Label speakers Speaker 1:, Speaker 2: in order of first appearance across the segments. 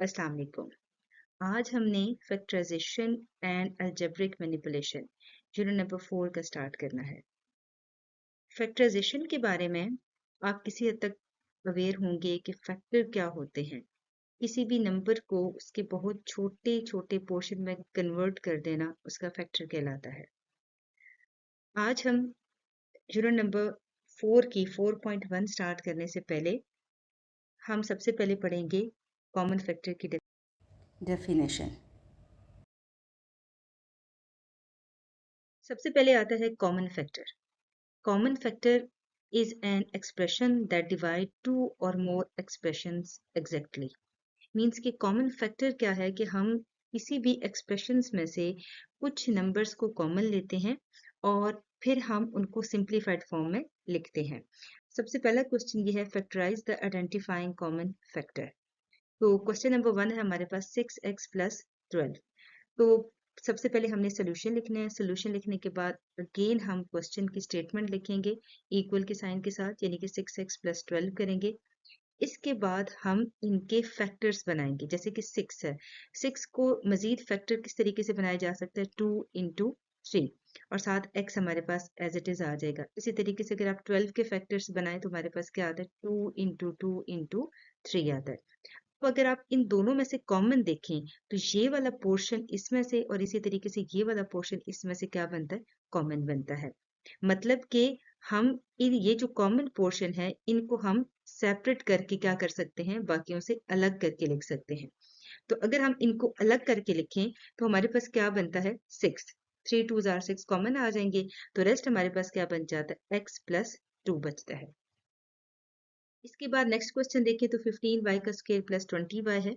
Speaker 1: अस्सलाम वालेकुम। आज हमने factorisation and algebraic manipulation unit number 4 का स्टार्ट करना है। फैक्टराइजेशन के बारे में आप किसी हद तक अवेयर होंगे कि फैक्टर क्या होते हैं। किसी भी नंबर को उसके बहुत छोटे छोटे पोर्शन में कन्वर्ट कर देना उसका फैक्टर कहलाता है। आज हम यूनिट नंबर 4 की 4.1 स्टार्ट करने से पहले हम सबसे पहले पढ़ेंगे कॉमन फैक्टर की डेफिनेशन। सबसे पहले आता है common factor. Common factor is an expression that divide two or more expressions exactly. Means कि common factor क्या है कि हम किसी भी expressions में से कुछ numbers को common लेते हैं और फिर हम उनको simplified form में लिखते हैं। सबसे पहला क्वेश्चन ये है factorize the identifying common factor। तो क्वेश्चन नंबर 1 है हमारे पास 6x plus 12। तो सबसे पहले हमने सोल्यूशन लिखना है। सोल्यूशन लिखने के बाद अगेन हम क्वेश्चन की स्टेटमेंट लिखेंगे इक्वल के साइन के साथ, यानी कि 6x plus 12 करेंगे। इसके बाद हम इनके फैक्टर्स बनाएंगे। जैसे कि 6 है, 6 को मजीद फैक्टर किस तरीके से बनाया जा सकता है, 2 into 3 और साथ x हमारे पास एज इट इज आ जाएगा। इसी तरीके से अगर आप 12 के फैक्टर्स बनाएं तो हमारे पास क्या आता है, 2 into 2 into 3 आता है। तो अगर आप इन दोनों में से कॉमन देखें तो ये वाला पोर्शन इसमें से और इसी तरीके से ये वाला पोर्शन इसमें से क्या बनता है, कॉमन बनता है। मतलब कि हम ये जो कॉमन पोर्शन है इनको हम सेपरेट करके क्या कर सकते हैं, बाकियों से अलग करके लिख सकते हैं। तो अगर हम इनको अलग करके लिखें तो हमारे पास क्या बनता है, 6, 3 2 आर 6 कॉमन आ जाएंगे। तो रेस्ट हमारे पास क्या बन जाता है, x plus 2 बचता है। इसके बाद नेक्स्ट क्वेश्चन देखें तो 15y का स्क्वायर प्लस 20y है।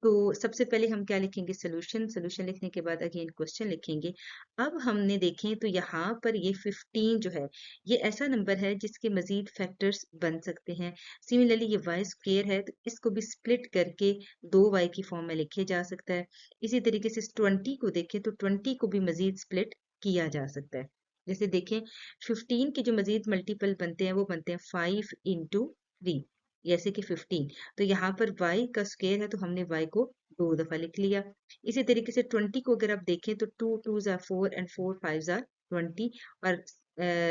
Speaker 1: तो सबसे पहले हम क्या लिखेंगे, सोल्यूशन। सोल्यूशन लिखने के बाद अगेन क्वेश्चन लिखेंगे। अब हमने देखें तो यहाँ पर ये 15 जो है ये ऐसा नंबर है जिसके मजीद फैक्टर्स बन सकते हैं। सिमिलरली ये वाई स्क्वायर है तो इसको भी स्प्लिट करके 2y की फॉर्म में लिखे जा सकता है। इसी तरीके से 20 को देखें तो 20 को भी मजीद स्प्लिट किया जा सकता है। जैसे देखें 15 के जो मजीद मल्टीपल बनते हैं वो बनते हैं 5 into 3, जैसे कि 15। तो यहाँ पर y का स्क्वायर है तो हमने y को 2 दफा लिख लिया। इसी तरीके से 20 को अगर आप देखें तो 2 2s are 4 and 4 5s are 20 और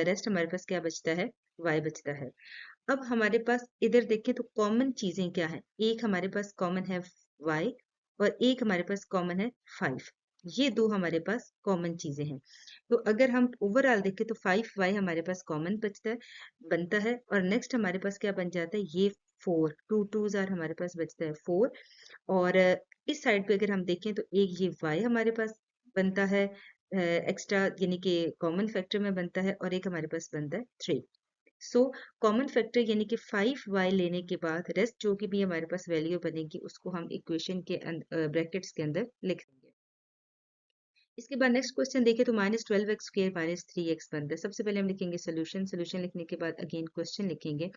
Speaker 1: रेस्ट हमारे पास क्या बचता है, y बचता है। अब हमारे पास इधर देखें तो कॉमन चीजें क्या है, एक हमारे पास कॉमन है y और एक हमारे पास कॉमन है 5। ये दो हमारे पास कॉमन चीजें हैं। तो अगर हम ओवरऑल देखें तो 5y हमारे पास कॉमन बचता है, बनता है। और नेक्स्ट हमारे पास क्या बन जाता है, ये 4, 2 2s are हमारे पास बचता है 4। और इस साइड पे अगर हम देखें तो एक ये y हमारे पास बनता है एक्स्ट्रा, यानी कि कॉमन फैक्टर में बनता है, और एक हमारे पास बनता है 3। सो कॉमन फैक्टर यानी कि 5y लेने के बाद रेस्ट जो की भी हमारे पास वैल्यू बनेगी उसको हम इक्वेशन के ब्रैकेट्स के अंदर लिख देंगे। इसके बाद नेक्स्ट क्वेश्चन देखें तो -12x स्क्वायर -3x बनता है। सबसे पहले हम लिखेंगे सोल्यूशन। सोल्यूशन लिखने के बाद अगेन क्वेश्चन लिखेंगे।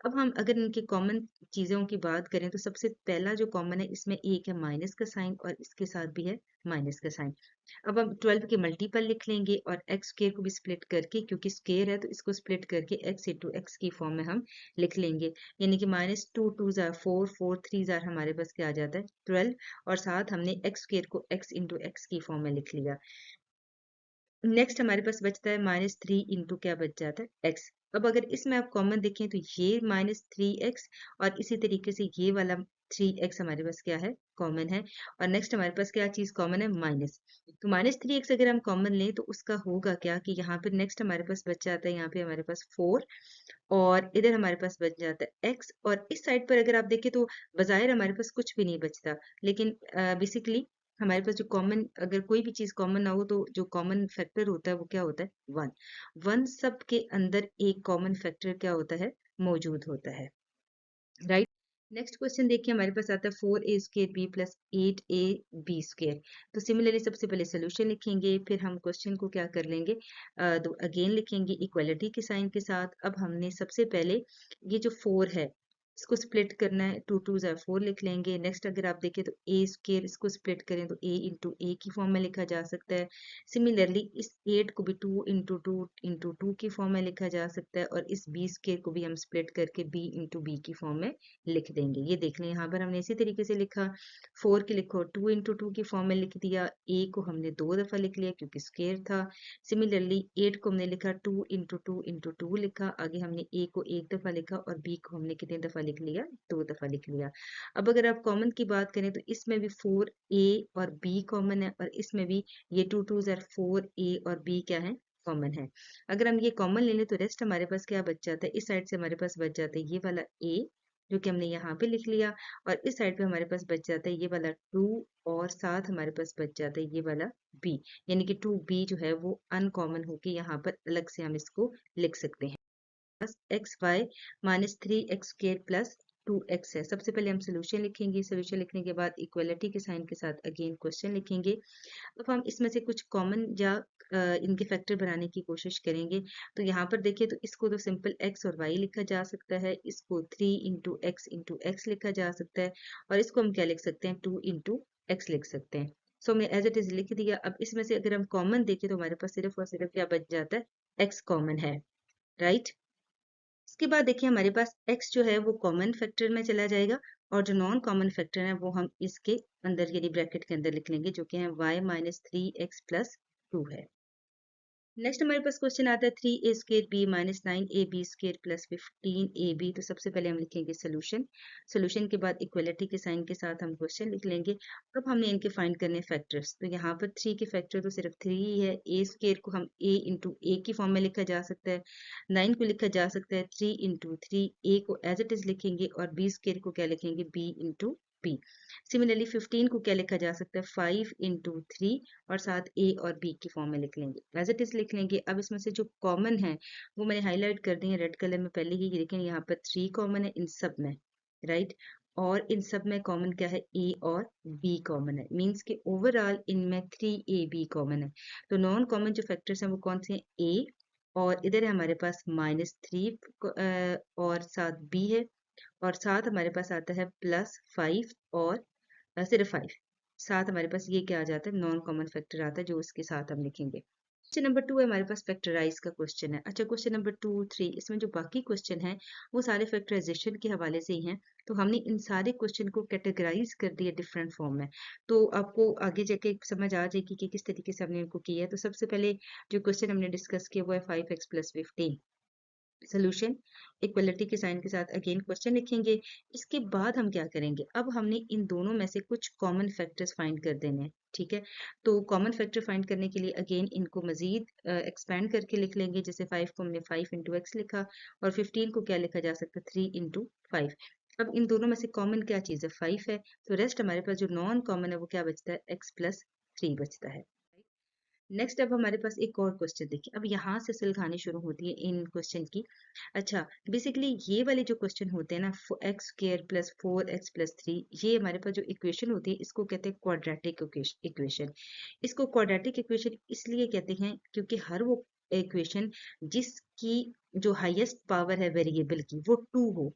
Speaker 1: अब हम अगर इनकी कॉमन चीज़ों की बात करें तो सबसे पहला जो कॉमन है इसमें एक है माइनस का साइन और इसके साथ भी है माइनस का साइन। अब हम 12 के मल्टीपल लिख लेंगे और एक्स स्क्वायर को भी स्प्लिट करके, क्योंकि स्क्वायर है तो इसको स्प्लिट करके एक्स इंटू एक्स की फॉर्म में हम लिख लेंगे। यानी कि -2 2s are 4 4 3s are हमारे पास क्या आ जाता है 12, और साथ हमने एक्स स्क्वायर को एक्स इंटू एक्स की फॉर्म में लिख लिया। नेक्स्ट हमारे पास बचता है -3 इंटू क्या बच जाता है x। अब अगर इसमें आप कॉमन देखें तो ये -3x और इसी तरीके से ये वाला 3x हमारे पास क्या है, कॉमन है। और नेक्स्ट हमारे पास क्या चीज कॉमन है, माइनस। तो -3x अगर हम कॉमन लें तो उसका होगा क्या कि यहाँ पे नेक्स्ट हमारे पास बच जाता है, यहाँ पे हमारे पास 4 और इधर हमारे पास बच जाता है x। और इस साइड पर अगर आप देखें तो बाज़ाहिर हमारे पास कुछ भी नहीं बचता, लेकिन बेसिकली हमारे पास जो कॉमन, अगर कोई भी चीज कॉमन ना हो तो जो कॉमन फैक्टर होता है वो क्या होता है, 1। 1 सब के अंदर एक कॉमन फैक्टर क्या होता है, मौजूद होता है, राइट। नेक्स्ट क्वेश्चन देखिए, हमारे पास आता है 4a square b plus 8a b square. तो सिमिलरली सबसे पहले सोल्यूशन लिखेंगे, फिर हम क्वेश्चन को क्या कर लेंगे, तो अगेन लिखेंगे इक्वलिटी के साइन के साथ। अब हमने सबसे पहले ये जो 4 है इसको स्प्लिट करना है, 2 2 ज़ार 4 लिख लेंगे। नेक्स्ट अगर आप देखें तो ए स्क्वायर, इसको स्प्लिट करें तो ए इंटू ए की फॉर्म में लिखा जा सकता है। सिमिलरली इस 8 को भी 2 इंटू टू की फॉर्म में लिखा जा सकता है, और इस बी स्क्वायर को भी हम स्प्लिट करके बी इंटू बी की फॉर्म में लिख देंगे। ये देख लें, यहाँ पर हमने इसी तरीके से लिखा। 4 की लिखो 2 इंटू टू की फॉर्म में लिख दिया। ए को हमने 2 दफ़ा लिख लिया क्योंकि स्क्वायर था। सिमिलरली 8 को हमने लिखा 2 इंटू टू लिखा। आगे हमने ए को एक दफ़ा लिखा और बी को हमने कितनी दफ़ा लिख लिया, 2 दफ़ा लिख लिया। अब अगर आप कॉमन की बात करें तो इसमें भी 4a और b कॉमन है, और इसमें भी ये 2 2 ज़ार 4a और b क्या है, कॉमन है। अगर हम ये कॉमन ले लें तो रेस्ट हमारे पास क्या बच जाता है, इस साइड से हमारे पास बच जाता है ये वाला a जो कि हमने यहाँ पे लिख लिया, और इस साइड पे हमारे पास बच जाता है ये वाला 2, और साथ हमारे पास बच जाता है ये वाला b, यानी कि 2b जो है वो अनकॉमन होके यहाँ पर अलग से हम इसको लिख सकते हैं। Plus x y minus 3x² plus 2x है। सबसे पहले हम सोल्यूशन लिखेंगे, सोल्यूशन लिखने के बाद इक्वलिटी के साइन के साथ अगेन क्वेश्चन लिखेंगे। अब हम इसमें से कुछ कॉमन या इनके फैक्टर बनाने की कोशिश करेंगे। तो यहाँ पर देखिए तो इसको तो सिंपल x और y लिखा जा सकता है, इसको 3 इंटू एक्स लिखा जा सकता है, और इसको हम क्या लिख सकते हैं, 2 इंटू एक्स लिख सकते हैं। सो हमने एज इट इज लिख दिया। अब इसमें से अगर हम कॉमन देखें तो हमारे पास सिर्फ और सिर्फ क्या बच जाता है, x कॉमन है, राइट। इसके बाद देखिए हमारे पास x जो है वो कॉमन फैक्टर में चला जाएगा, और जो नॉन कॉमन फैक्टर है वो हम इसके अंदर यानी ब्रैकेट के अंदर लिख लेंगे, जो कि है y माइनस 3x प्लस 2 है। नेक्स्ट हमारे पास क्वेश्चन आता है 3a square b minus 9ab square plus 15ab। तो सबसे पहले हम लिखेंगे सोल्यूशन, सोल्यूशन के बाद इक्वलिटी के साइन के साथ हम क्वेश्चन लिख लेंगे। अब हमने इनके फाइंड करने फैक्टर्स, तो यहाँ पर 3 के फैक्टर तो सिर्फ 3 ही है। a स्क्वायर को हम a इंटू ए की फॉर्म में लिखा जा सकता है, 9 को लिखा जा सकता है 3 इंटू थ्री, a को एज इट इज लिखेंगे, और b स्क्वायर को क्या लिखेंगे, b इंटू b। सिमिलरली 15 को क्या लिखा जा सकता है, 5 इंटू थ्री, और साथ ए और बी की फॉर्म में लिख लेंगे, एज इट इज लिख लेंगे। अब इसमें से जो कॉमन है वो मैंने हाईलाइट कर दी है रेड कलर में पहले ही, देखें यहाँ पर 3 कॉमन है इन सब में, राइट। और इन सब में कॉमन क्या है, ए और बी कॉमन है, मींस कि ओवरऑल इनमें 3ab कॉमन है। तो नॉन कॉमन जो फैक्टर्स हैं वो कौन से हैं, ए, और इधर है हमारे पास -3 और साथ बी है, और साथ हमारे पास आता है +5 और सिर्फ 5। साथ हमारे पास ये क्या आ जाता है, नॉन कॉमन फैक्टर आता है जो इसके साथ हम लिखेंगे। क्वेश्चन नंबर 2 है हमारे पास, फैक्टराइज का क्वेश्चन है। अच्छा, क्वेश्चन नंबर 2 3 इसमें जो बाकी क्वेश्चन है वो सारे फैक्टराइजेशन के हवाले से ही हैं। तो हमने इन सारे क्वेश्चन को कैटेगराइज कर दिया डिफरेंट फॉर्म में, तो आपको आगे जाके समझ आ जाएगी कि किस तरीके से हमने इनको किया है। तो सबसे पहले जो क्वेश्चन हमने डिस्कस किया वो है 5x प्लस 15। सोल्यूशन, इक्वलिटी के साइन के साथ अगेन क्वेश्चन लिखेंगे। इसके बाद हम क्या करेंगे, अब हमने इन दोनों में से कुछ कॉमन फैक्टर्स फाइंड कर देने हैं, ठीक है। तो कॉमन फैक्टर फाइंड करने के लिए अगेन इनको मजीद एक्सपेंड करके लिख लेंगे। जैसे 5 को हमने 5 इंटू एक्स लिखा, और 15 को क्या लिखा जा सकता है, 3 इंटू 5। अब इन दोनों में से कॉमन क्या चीज़ है, 5 है। तो रेस्ट हमारे पास जो नॉन कॉमन है वो क्या बचता है, x प्लस 3 बचता है। नेक्स्ट अब हमारे पास एक और क्वेश्चन देखिए, अब यहाँ से सुलझानी शुरू होती है इन क्वेश्चन की। अच्छा, बेसिकली ये वाले जो क्वेश्चन होते हैं ना, x square plus 4x plus 3, ये हमारे पास जो इक्वेशन होती है इसको कहते हैं क्वाड्रेटिक इक्वेशन। इसको क्वाड्रेटिक इक्वेशन इसलिए कहते हैं क्योंकि हर वो इक्वेशन जिसकी जो हाईएस्ट पावर है वेरिएबल की वो 2 हो,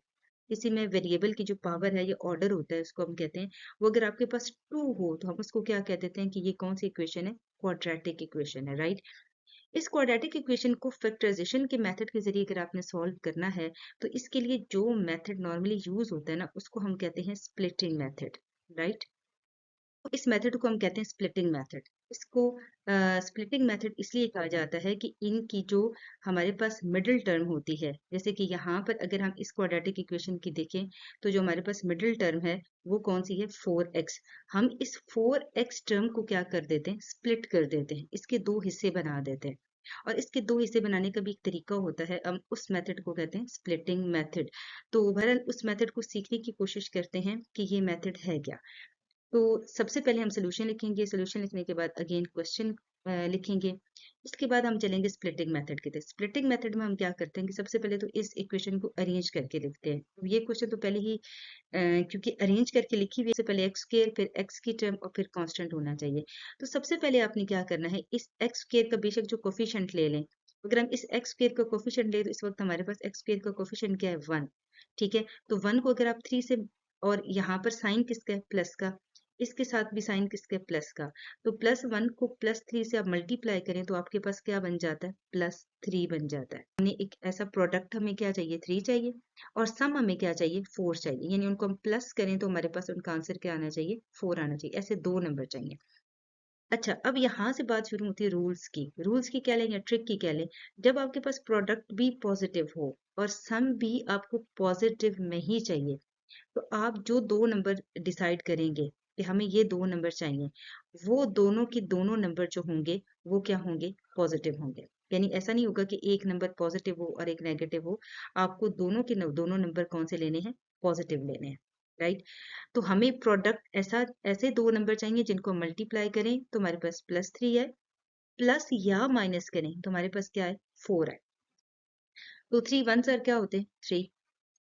Speaker 1: किसी में वेरिएबल की जो पावर है, ये ऑर्डर होता है, उसको हम कहते हैं, वो अगर आपके पास 2 हो तो हम उसको क्या कह देते हैं कि ये कौन सी इक्वेशन है, क्वाड्रेटिक इक्वेशन है, राइट। इस क्वाड्रेटिक इक्वेशन को फैक्टराइजेशन के मेथड के जरिए अगर आपने सॉल्व करना है, तो इसके लिए जो मेथड नॉर्मली यूज होता है ना, उसको हम कहते हैं स्प्लिटिंग मेथड, राइट। इस मेथड को हम कहते हैं स्प्लिटिंग मेथड। इसको स्प्लिटिंग मेथड इसलिए कहा जाता है कि इनकी जो हमारे पास मिडिल टर्म होती है, जैसे कि यहाँ पर अगर हम इस क्वाड्रेटिक इक्वेशन की देखें तो जो हमारे पास मिडिल टर्म है वो कौन सी है, 4x। हम इस 4x टर्म को क्या कर देते हैं, स्प्लिट कर देते हैं, इसके दो हिस्से बना देते हैं। और इसके दो हिस्से बनाने का भी एक तरीका होता है, हम उस मेथड को कहते हैं स्प्लिटिंग मेथड। तो बहरहाल उस मेथड को सीखने की कोशिश करते हैं कि ये मेथड है क्या। तो सबसे पहले हम सोल्यूशन लिखेंगे, सोल्यूशन लिखने के बाद अगेन क्वेश्चन लिखेंगे। इसके बाद हम चलेंगे स्प्लिटिंग मेथड के तहत। स्प्लिटिंग मेथड में हम क्या करते हैं कि सबसे पहले तो इस इक्वेशन को अरेंज करके लिखते हैं। तो ये क्वेश्चन तो पहले ही क्योंकि अरेंज करके लिखी हुई है, सबसे पहले एक्स स्क्वायर फिर एक्स की टर्म और फिर कांस्टेंट होना चाहिए। तो सबसे पहले आपने क्या करना है, इस एक्स स्क्वायर का बेशक जो कोफिशिएंट ले लें, अगर हम इस एक्स स्क्वायर का कोफिशिएंट लें तो इस वक्त हमारे पास एक्स स्क्वायर का कोफिशिएंट क्या है, 1। ठीक है। तो 1 को अगर आप 3 से, और यहाँ पर साइन किसका है, प्लस का, इसके साथ भी साइन किसका है, प्लस का, तो +1 को +3 से आप मल्टीप्लाई करें तो आपके पास क्या बन जाता है, +3 बन जाता है। हमने एक ऐसा प्रोडक्ट, हमें क्या चाहिए, 3 चाहिए, और सम हमें क्या चाहिए, 4 चाहिए, यानी उनको हम प्लस करें तो हमारे पास उनका आंसर क्या आना चाहिए, 4 आना चाहिए। ऐसे 2 नंबर चाहिए। अच्छा, अब यहाँ से बात शुरू होती है रूल्स की। रूल्स की क्या लें या ट्रिक की क्या लें? जब आपके पास प्रोडक्ट भी पॉजिटिव हो और सम भी आपको पॉजिटिव में ही चाहिए, तो आप जो 2 नंबर डिसाइड करेंगे कि हमें ये 2 नंबर चाहिए, वो दोनों के दोनों नंबर जो होंगे वो क्या होंगे, पॉजिटिव होंगे। यानी ऐसा नहीं होगा कि एक नंबर पॉजिटिव हो और एक नेगेटिव हो, आपको दोनों के दोनों नंबर कौन से लेने हैं, पॉजिटिव लेने हैं, राइट। तो हमें प्रोडक्ट ऐसा, ऐसे 2 नंबर चाहिए जिनको मल्टीप्लाई करें तो हमारे पास +3 है, प्लस या माइनस करें तो हमारे पास क्या है, 4 है। तो 3 1 सर क्या होते हैं, 3,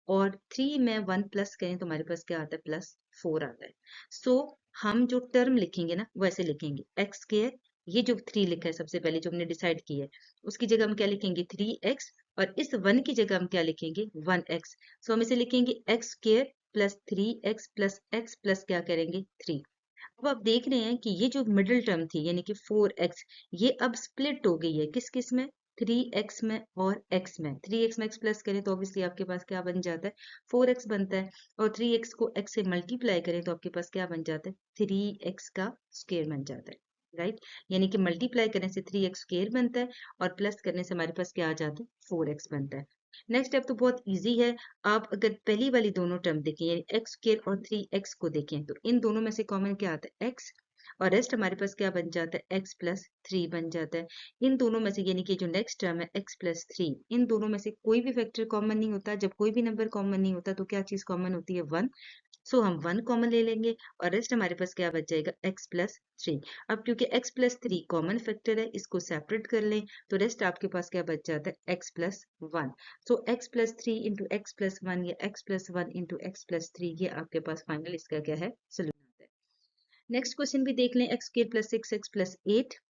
Speaker 1: और 3 में 1 प्लस करें तो हमारे पास क्या आता है, +4 आता है। सो हम जो टर्म लिखेंगे ना वो ऐसे लिखेंगे, एक्स स्क्वायर, ये जो 3 लिखा है सबसे पहले जो हमने डिसाइड किया है, उसकी जगह हम क्या लिखेंगे, 3x, और इस 1 की जगह हम क्या लिखेंगे, 1x। सो हम इसे लिखेंगे x square plus 3x plus x plus क्या करेंगे, 3। अब आप देख रहे हैं कि ये जो मिडिल टर्म थी यानी कि 4x, ये अब स्प्लिट हो गई है किस किस में, 3x में और x में। 3x में x प्लस करें तो ऑब्वियसली आपके पास क्या बन जाता है, 4x बनता है, और 3x को x से मल्टीप्लाई करें तो आपके पास क्या बन जाता है, 3x का स्क्वायर बन जाता है, राइट। यानी कि मल्टीप्लाई करने से 3x स्क्वायर बनता है और प्लस करने से हमारे पास क्या आ जाता है, 4x बनता है। नेक्स्ट स्टेप तो बहुत इजी है। आप अगर पहली वाली दोनों टर्म देखें यानी एक्स स्क्वायर और 3x को देखें तो इन दोनों में से कॉमन क्या आता है, x, और रेस्ट हमारे पास क्या बन जाता है, x प्लस 3 बन जाता है। इन दोनों में से यानी कि जो नेक्स्ट टर्म है x प्लस 3, इन दोनों में से कोई भी फैक्टर कॉमन नहीं होता। जब कोई भी नंबर कॉमन नहीं होता तो क्या चीज कॉमन होती है, 1। सो हम 1 कॉमन ले लेंगे और रेस्ट हमारे पास क्या बच जाएगा, x प्लस 3। अब क्योंकि x प्लस 3 कॉमन फैक्टर है, इसको सेपरेट कर लें तो रेस्ट आपके पास क्या बच जाता है, x प्लस 1। सो x plus 3 into x plus 1 या x plus 1 into x plus 3, ये आपके पास फाइनल इसका क्या है, सोल्यूशन आता है। नेक्स्ट क्वेश्चन भी देख लें, x square plus 6x plus 8।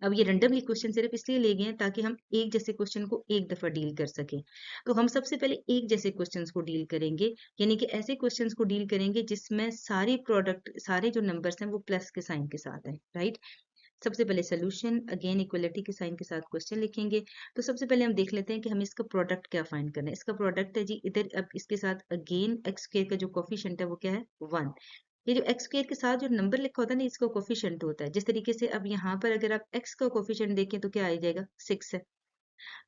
Speaker 1: अब ये रैंडमली क्वेश्चन सिर्फ इसलिए ले गए हैं ताकि हम एक जैसे क्वेश्चन को एक दफा डील कर सकें। तो हम सबसे पहले एक जैसे क्वेश्चंस को डील करेंगे, यानी कि ऐसे क्वेश्चंस को डील करेंगे जिसमें सारे प्रोडक्ट, सारे जो नंबर्स हैं वो प्लस के साइन के साथ हैं, राइट। सबसे पहले सोल्यूशन, अगेन इक्वलिटी के साइन के साथ क्वेश्चन लिखेंगे। तो सबसे पहले हम देख लेते हैं कि हमें इसका प्रोडक्ट क्या फाइंड करना है। इसका प्रोडक्ट है जी इधर, अब इसके साथ अगेन एक्स स्क्वायर का जो कोफिशिएंट है वो क्या है, 1। ये जो एक्स स्क्वायर के साथ जो नंबर लिखा होता है ना, इसका कोफिशिएंट होता है। जिस तरीके से अब यहाँ पर अगर आप एक्स का कोफिशिएंट देखें तो क्या आ जाएगा, 6 है।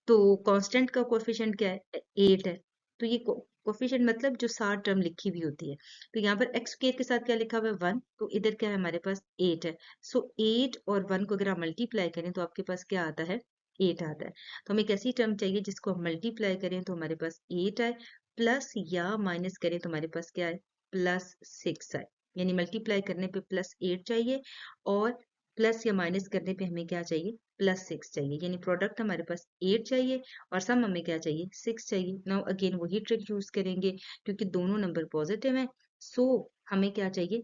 Speaker 1: तो कांस्टेंट का कोफिशिएंट क्या है, 8 है। तो ये कोफिशिएंट मतलब जो सात टर्म लिखी हुई होती है। तो यहाँ पर एक्स स्क्वायर के साथ क्या लिखा हुआ है, 1, तो इधर क्या है हमारे पास, 8 है। सो 8 और 1 को अगर आप मल्टीप्लाई करें तो आपके पास क्या आता है, 8 आता है। तो हमें एक ऐसी टर्म चाहिए जिसको हम मल्टीप्लाई करें तो हमारे पास 8 आए, प्लस या माइनस करें तो हमारे पास क्या है, +6 आए। यानी मल्टीप्लाई करने पे +8 चाहिए और प्लस या माइनस करने पे हमें क्या चाहिए, +6 चाहिए। यानी प्रोडक्ट हमारे पास 8 चाहिए और सम हमें क्या चाहिए, 6 चाहिए। नाउ अगेन वही ट्रिक यूज करेंगे क्योंकि दोनों नंबर पॉजिटिव हैं। सो हमें क्या चाहिए,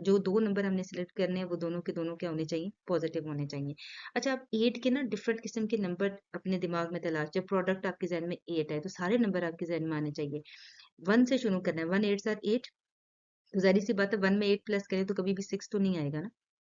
Speaker 1: जो 2 नंबर हमने सिलेक्ट करने हैं वो दोनों के दोनों क्या होने चाहिए, पॉजिटिव होने चाहिए। अच्छा, आप 8 के ना डिफरेंट किस्म के नंबर अपने दिमाग में तलाश, जब प्रोडक्ट आपके जहन में 8 है तो सारे नंबर आपके जहन में आने चाहिए। 1 से शुरू करना है, 1 8 आर 8, तो जाहिर सी बात है 1 में 8 प्लस करें तो कभी भी 6 तो नहीं आएगा ना।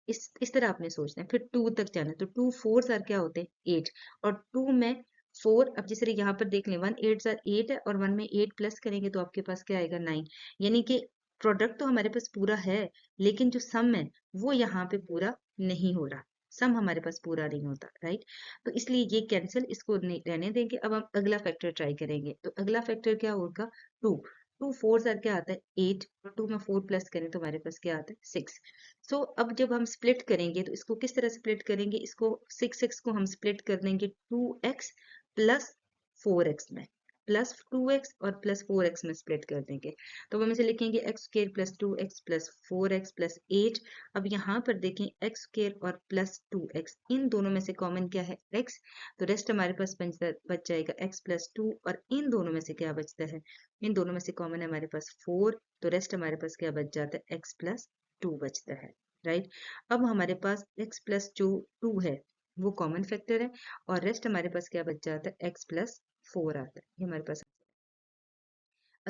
Speaker 1: इस तरह आपने सोचना है। फिर 2 तक जाना है तो 2 4 आर क्या होते हैं, 8, और 2 में 4, अब जिस तरह यहाँ पर देख लें 1 8 आर 8 है और 1 में 8 प्लस करेंगे तो आपके पास क्या आएगा, 9। यानी कि प्रोडक्ट तो हमारे पास पूरा है लेकिन जो सम है वो यहाँ पे पूरा नहीं हो रहा, सम हमारे पास पूरा नहीं होता, राइट। तो इसलिए ये कैंसिल, इसको नहीं रहने देंगे। अब हम अगला फैक्टर ट्राई करेंगे। तो अगला फैक्टर क्या होगा, 2। 2 4 आर क्या आता है, 8, और 2 में 4 प्लस करें तो हमारे पास क्या आता है, 6। सो अब जब हम स्प्लिट करेंगे तो इसको किस तरह स्प्लिट करेंगे, इसको 6 को हम स्प्लिट कर देंगे 2x प्लस 4x में, +2x और +4x में स्प्लिट कर देंगे। तो हम इसे लिखेंगे x square plus 2x plus 4x plus 8। अब यहाँ पर देखें एक्स स्क्र और +2x, इन दोनों में से कॉमन क्या है, x। तो रेस्ट हमारे पास बच जाएगा x प्लस 2, और इन दोनों में से क्या बचता है, इन दोनों में से कॉमन है हमारे पास 4, तो रेस्ट हमारे पास क्या बच जाता है, x प्लस 2 बचता है, राइट। अब हमारे पास x प्लस जो 2 है वो कॉमन फैक्टर है और रेस्ट हमारे पास क्या बच जाता है, x प्लस 4 आता है, ये हमारे पास।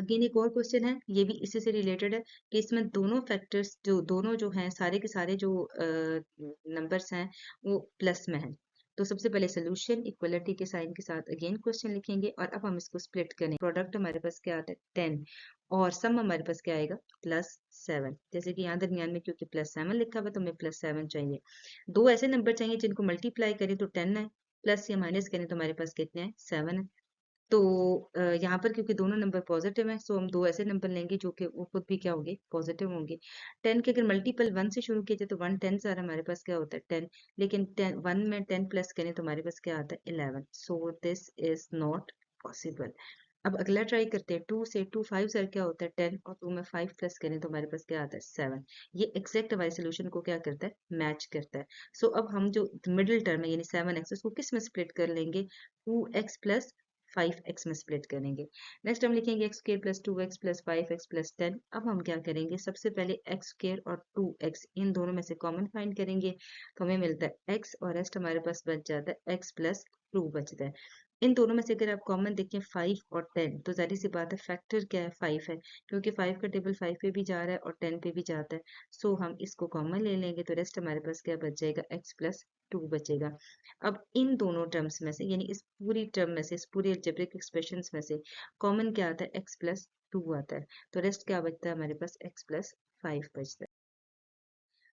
Speaker 1: अगेन एक और क्वेश्चन है, ये भी इसी से रिलेटेड है कि इसमें दोनों फैक्टर्स दोनों जो हैं सारे के सारे जो नंबर्स हैं वो प्लस में हैं। तो सबसे पहले सोल्यूशन इक्वलिटी के साइन के साथ अगेन क्वेश्चन लिखेंगे और अब हम इसको स्प्लिट करें। प्रोडक्ट हमारे पास क्या आता है 10 और सम हमारे पास क्या आएगा +7। जैसे कि यहाँ दरमियान में क्योंकि +7 लिखा हुआ है तो हमें +7 चाहिए। दो ऐसे नंबर चाहिए जिनको मल्टीप्लाई करें तो 10 है, प्लस या माइनस करें तो हमारे पास कितने हैं 7 है। तो यहाँ पर क्योंकि दोनों नंबर पॉजिटिव हैं सो हम दो ऐसे नंबर लेंगे जो कि वो खुद भी क्या होंगे पॉजिटिव होंगे। 10 के अगर मल्टीपल 1 से शुरू किए जाए तो 1 10 से हमारे पास क्या होता है 10, लेकिन 10 1 में 10 प्लस करें तो हमारे पास क्या आता है 11। So this is not possible. अब अगला ट्राई करते हैं 2 से। 2 5 सर क्या होता है 10 और 2 में 5 प्लस करें तो हमारे पास क्या आता है 7। ये एग्जैक्ट हमारे सोल्यूशन को क्या करता है मैच करता है। सो अब हम जो मिडिल टर्म है यानी 7x उसको किस में स्प्लिट कर लेंगे 2x प्लस 5x में स्प्लिट करेंगे। नेक्स्ट हम लिखेंगे x square plus 2x plus 5x plus 10। अब हम क्या करेंगे सबसे पहले एक्स स्क्र और 2x इन दोनों में से कॉमन फाइंड करेंगे तो हमें मिलता है x और रेस्ट हमारे पास बच जाता है x प्लस 2 बचता है। इन दोनों में से अगर आप कॉमन देखें 5 और 10 तो जाहिर सी बात है फैक्टर क्या है 5 है क्योंकि 5 का टेबल 5 पे भी जा रहा है और 10 पे भी जाता है। सो हम इसको कॉमन ले लेंगे तो रेस्ट हमारे पास क्या बच जाएगा x प्लस 2 बचेगा। अब इन दोनों टर्म्स में से यानी इस पूरी टर्म में से इस पूरे अलजेब्रिक एक्सप्रेशंस में से कॉमन क्या आता है x प्लस 2 आता है। तो रेस्ट क्या बचता है हमारे पास x प्लस 5 बचता है।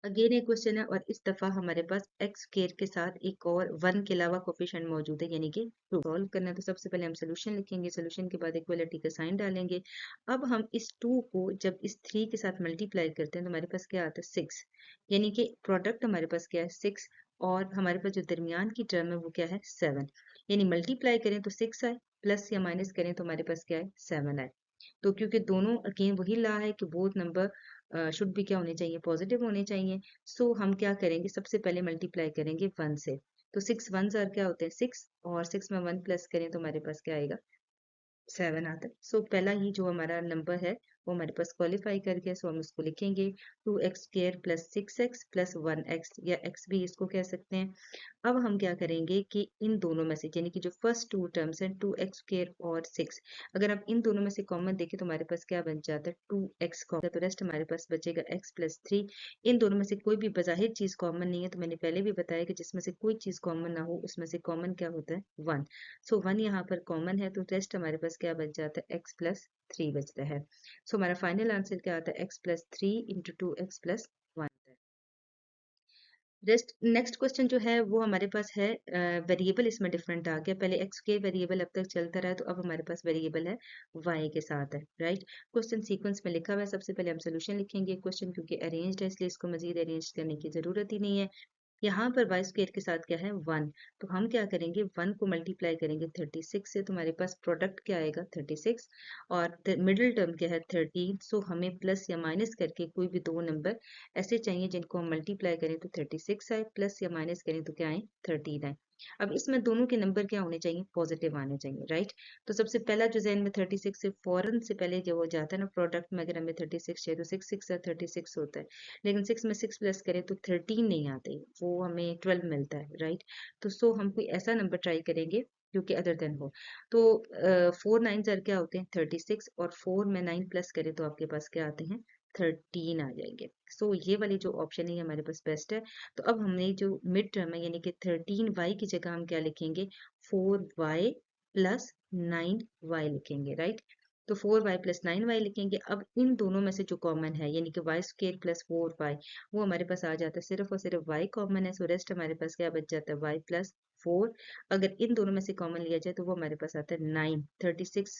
Speaker 1: अगेन एक क्वेश्चन है और इस दफा हमारे पास एक्स स्क्वायर के साथ एक और 1 के अलावा कोफिशिएंट मौजूद है यानी कि 2 सॉल्व करना है। तो सबसे पहले हम सोल्यूशन लिखेंगे, सोल्यूशन के बाद इक्वलिटी का साइन डालेंगे। अब हम इस 2 को जब इस 3 के साथ मल्टीप्लाई करते हैं तो हमारे पास क्या आता है 6, यानी कि प्रोडक्ट हमारे पास क्या है 6 और हमारे पास जो दरमियान की टर्म है वो क्या है 7। यानी मल्टीप्लाई करें तो 6 आए, प्लस या माइनस करें तो हमारे पास क्या है 7 आए। तो क्योंकि दोनों अगेन वही ला है कि बोथ नंबर शुड भी क्या होने चाहिए पॉजिटिव होने चाहिए। सो हम क्या करेंगे सबसे पहले मल्टीप्लाई करेंगे 1 से। तो 6 1 जार क्या होते हैं 6 और 6 में 1 प्लस करें तो हमारे पास क्या आएगा 7 आता है। सो पहला ही जो हमारा नंबर है वो हमारे पास क्वालिफाई कर गया। सो हम इसको लिखेंगे 2x square plus 6x plus 1x या x भी इसको कह सकते हैं। अब हम क्या करेंगे कि इन दोनों में से यानी कि जो फर्स्ट टू टर्म्स हैं 2x स्क्वायर और 6 अगर आप इन दोनों में से कॉमन देखें तो हमारे पास क्या बन जाता है 2x कॉमन, तो रेस्ट हमारे पास बचेगा x प्लस 3। इन दोनों में से कोई भी बजाहिर चीज कॉमन नहीं है तो मैंने पहले भी बताया कि जिसमें से कोई चीज कॉमन ना हो उसमें से कॉमन क्या होता है 1। सो 1 यहाँ पर कॉमन है तो रेस्ट हमारे पास क्या बच जाता है x प्लस 3 बचता है। सो हमारा फाइनल आंसर क्या आता है x plus 3 into 2x plus 1। Rest next question जो है वो हमारे पास है वेरिएबल इसमें डिफरेंट आ गया। पहले एक्स के वेरिएबल अब तक चलता रहा तो अब हमारे पास वेरिएबल है वाई के साथ है राइट। क्वेश्चन सीक्वेंस में लिखा हुआ है, सबसे पहले हम सोल्यूशन लिखेंगे। क्वेश्चन क्योंकि अरेंज्ड है इसलिए इसको मजीद अरेंज करने की जरूरत ही नहीं है। यहाँ पर वाई स्क्वायर के साथ क्या है 1, तो हम क्या करेंगे 1 को मल्टीप्लाई करेंगे 36 से तो हमारे पास प्रोडक्ट क्या आएगा 36 और मिडिल टर्म क्या है 13। सो हमें प्लस या माइनस करके कोई भी दो नंबर ऐसे चाहिए जिनको हम मल्टीप्लाई करें तो 36 आए, प्लस या माइनस करें तो क्या आए 13 आए। अब इसमें दोनों के नंबर क्या होने चाहिए पॉजिटिव आने चाहिए राइट। तो सबसे पहला जो जहन में 36 से फौरन से पहले जो हो जाता है ना प्रोडक्ट में, अगर हमें 36 चाहिए तो 6 6 36 होता है, लेकिन 6 में 6 प्लस करें तो 13 नहीं आते, वो हमें 12 मिलता है राइट। तो सो हम कोई ऐसा नंबर ट्राई करेंगे जो कि अदर देन हो। तो 4 9 सर क्या होते हैं 36 और 4 में 9 प्लस करें तो आपके पास क्या आते हैं 13 आ जाएंगे। सो ये वाली जो ऑप्शन है हमारे पास बेस्ट है। तो अब हमने जो मिड टर्म है यानी कि 13y की जगह हम क्या लिखेंगे 4y प्लस 9y लिखेंगे राइट। तो 4y प्लस 9y लिखेंगे। अब इन दोनों में से जो कॉमन है यानी कि वाई स्क्र प्लस 4y वो हमारे पास आ जाता है, सिर्फ और सिर्फ y कॉमन है। सो रेस्ट हमारे पास क्या बच जाता है y प्लस 4। अगर इन दोनों में से कॉमन लिया जाए तो वो हमारे पास आता है 9। 36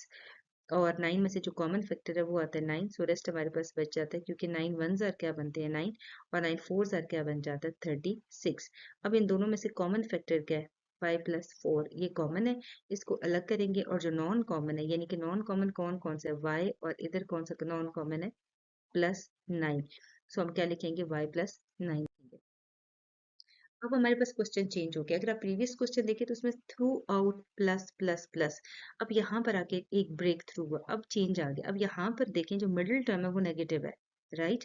Speaker 1: और 9 में से जो कॉमन फैक्टर है वो आता है 9। सो रेस्ट हमारे पास बच जाता है क्योंकि 9 1 जार क्या बनते हैं 9 और 9 4 जार क्या बन जाता है 36। अब इन दोनों में से कॉमन फैक्टर क्या है 5 प्लस 4 ये कॉमन है, इसको अलग करेंगे। और जो नॉन कॉमन है यानी कि नॉन कॉमन कौन कौन सा है y और इधर कौन सा नॉन कॉमन है +9। सो हम क्या लिखेंगे y प्लस 9। अब हमारे पास क्वेश्चन चेंज हो गया। अगर आप प्रीवियस क्वेश्चन देखें तो उसमें through out plus plus plus, अब यहाँ पर आके एक ब्रेक थ्रू हुआ, अब चेंज आ गया। अब यहाँ पर देखें जो मिडिल टर्म है वो नेगेटिव है राइट।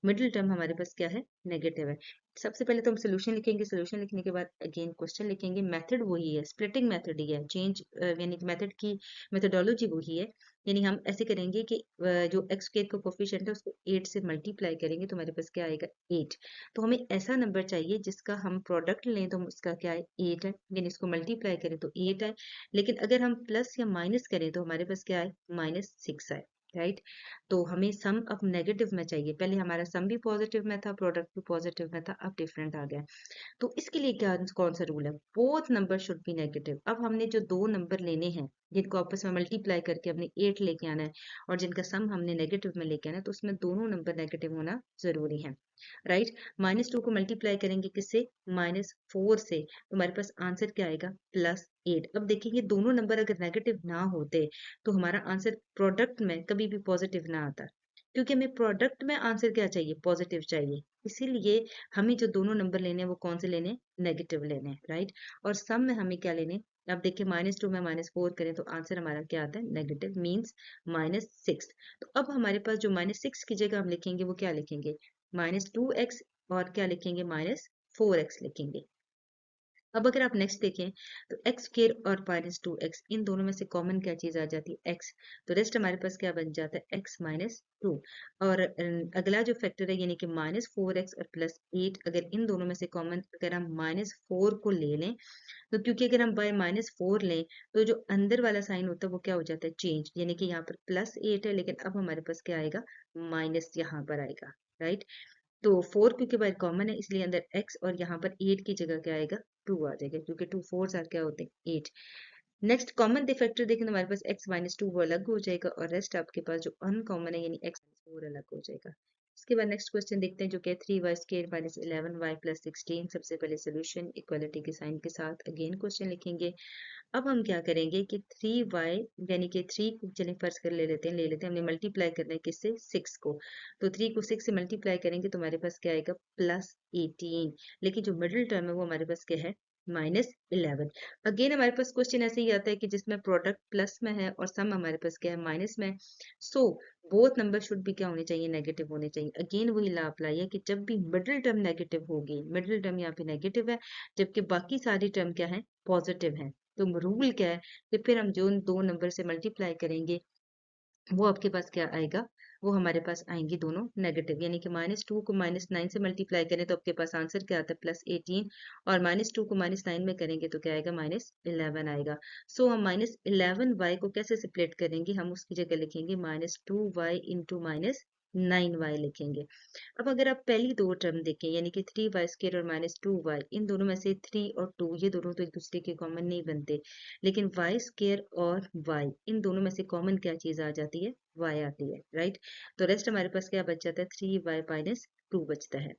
Speaker 1: मिडिल टर्म हमारे पास क्या है, नेगेटिव है। सबसे पहले तो हम सोल्यूशन लिखेंगे, सोल्यूशन लिखने के बाद अगेन क्वेश्चन लिखेंगे। मेथड वही है, स्प्लिटिंग मेथड ही है, चेंज यानी कि मेथड की मेथोडोलॉजी वही है। यानी हम ऐसे करेंगे कि जो एक्स स्क्वायर का कोफिशिएंट है उसको 8 से मल्टीप्लाई करेंगे तो हमारे पास क्या आएगा, 8। तो हमें ऐसा नंबर चाहिए जिसका हम प्रोडक्ट लें तो उसका क्या है, 8 है, यानी इसको मल्टीप्लाई करें तो 8 है। लेकिन अगर हम प्लस या माइनस करें तो हमारे पास क्या है, -6 है, राइट। तो हमें सम अब नेगेटिव में चाहिए, पहले हमारा सम भी पॉजिटिव में था, प्रोडक्ट भी पॉजिटिव में था, अब डिफरेंट आ गया। तो इसके लिए क्या, कौन सा रूल है, both number should be negative. अब हमने जो दो नंबर लेने हैं जिनको आपस में मल्टीप्लाई करके हमने 8 लेके आना है और जिनका सम हमने नेगेटिव में लेके आना है, तो उसमें दोनों नंबर नेगेटिव होना जरूरी है, राइट। -2 को मल्टीप्लाई करेंगे किससे, -4 से, तो हमारे पास आंसर क्या आएगा, +8। अब देखिए दोनों नंबर अगर नेगेटिव ना होते तो हमारा आंसर प्रोडक्ट में कभी भी पॉजिटिव ना आता, क्योंकि हमें प्रोडक्ट में आंसर क्या चाहिए, पॉजिटिव चाहिए। इसीलिए हमें जो दोनों नंबर लेने हैं वो कौन से लेने हैं, नेगेटिव लेने हैं, राइट। और सम में हमें क्या लेने हैं, अब देखिए -2 में -4 करें तो आंसर हमारा क्या आता है, नेगेटिव, मीन्स -6। तो अब हमारे पास जो -6 की जगह हम लिखेंगे वो क्या लिखेंगे, -2x, और क्या लिखेंगे, -4x लिखेंगे। अब अगर आप नेक्स्ट देखें तो एक्स स्क्वायर और -2x, इन दोनों में से कॉमन क्या चीज आ जाती है, x। तो रेस्ट हमारे पास क्या बन जाता है, x-2। और अगला जो फैक्टर है यानी कि -4x और +8, अगर इन दोनों में से कॉमन अगर हम -4 को ले लें, तो क्योंकि अगर हम बाय -4 लें तो जो अंदर वाला साइन होता है वो क्या हो जाता है, चेंज, यानी कि यहाँ पर +8 है लेकिन अब हमारे पास क्या आएगा, माइनस यहाँ पर आएगा, राइट। तो 4 क्योंकि बार कॉमन है इसलिए अंदर x, और यहाँ पर 8 की जगह क्या आएगा, 2 आ जाएगा, क्योंकि 2 4 आर क्या होते हैं, 8। नेक्स्ट कॉमन फैक्टर देखें तो हमारे पास x-2 वो अलग हो जाएगा और रेस्ट आपके पास जो अनकॉमन है यानी x-4 अलग हो जाएगा। इसके बाद नेक्स्ट क्वेश्चन देखते हैं जो कि 3y² - 11y + 16। सबसे पहले सोल्यूशन इक्वालिटी के साइन के साथ अगेन क्वेश्चन लिखेंगे। अब हम क्या करेंगे कि 3y यानी कि 3 को चलिए फर्स्ट कर ले लेते हैं हमने मल्टीप्लाई करना है किससे, 6 को। तो 3 को 6 से मल्टीप्लाई करेंगे तो हमारे पास क्या आएगा, +18। लेकिन जो मिडिल टर्म है वो हमारे पास क्या है, -11। अगेन हमारे पास क्वेश्चन ऐसे ही आता है कि जिसमें प्रोडक्ट प्लस में है और सम हमारे पास क्या है, माइनस में। सो बोथ नंबर शुड भी क्या होने चाहिए, नेगेटिव होने चाहिए। अगेन वही लॉ अप्लाई है कि जब भी मिडिल टर्म नेगेटिव होगी, मिडिल टर्म यहाँ पे नेगेटिव है जबकि बाकी सारी टर्म क्या है, पॉजिटिव है। तो रूल क्या है कि फिर हम जो दो नंबर से मल्टीप्लाई करेंगे वो आपके पास क्या आएगा, वो हमारे पास आएंगे दोनों नेगेटिव, यानी कि -2 को -9 से मल्टीप्लाई करें तो आपके पास आंसर क्या आता है, +18। और -2 को -9 में करेंगे तो क्या आएगा, -11 आएगा। सो हम -11y को कैसे स्प्लिट करेंगे, हम उसकी जगह लिखेंगे -2y इंटू -9y लिखेंगे। अब अगर आप पहली दो टर्म देखें यानी कि 3y² और -2y, इन दोनों में से 3 और 2 ये दोनों तो एक दूसरे के कॉमन नहीं बनते, लेकिन y² और y इन दोनों में से कॉमन क्या चीज आ जाती है, y आती है, राइट। तो रेस्ट हमारे पास क्या बच जाता है, 3y - 2 बचता है।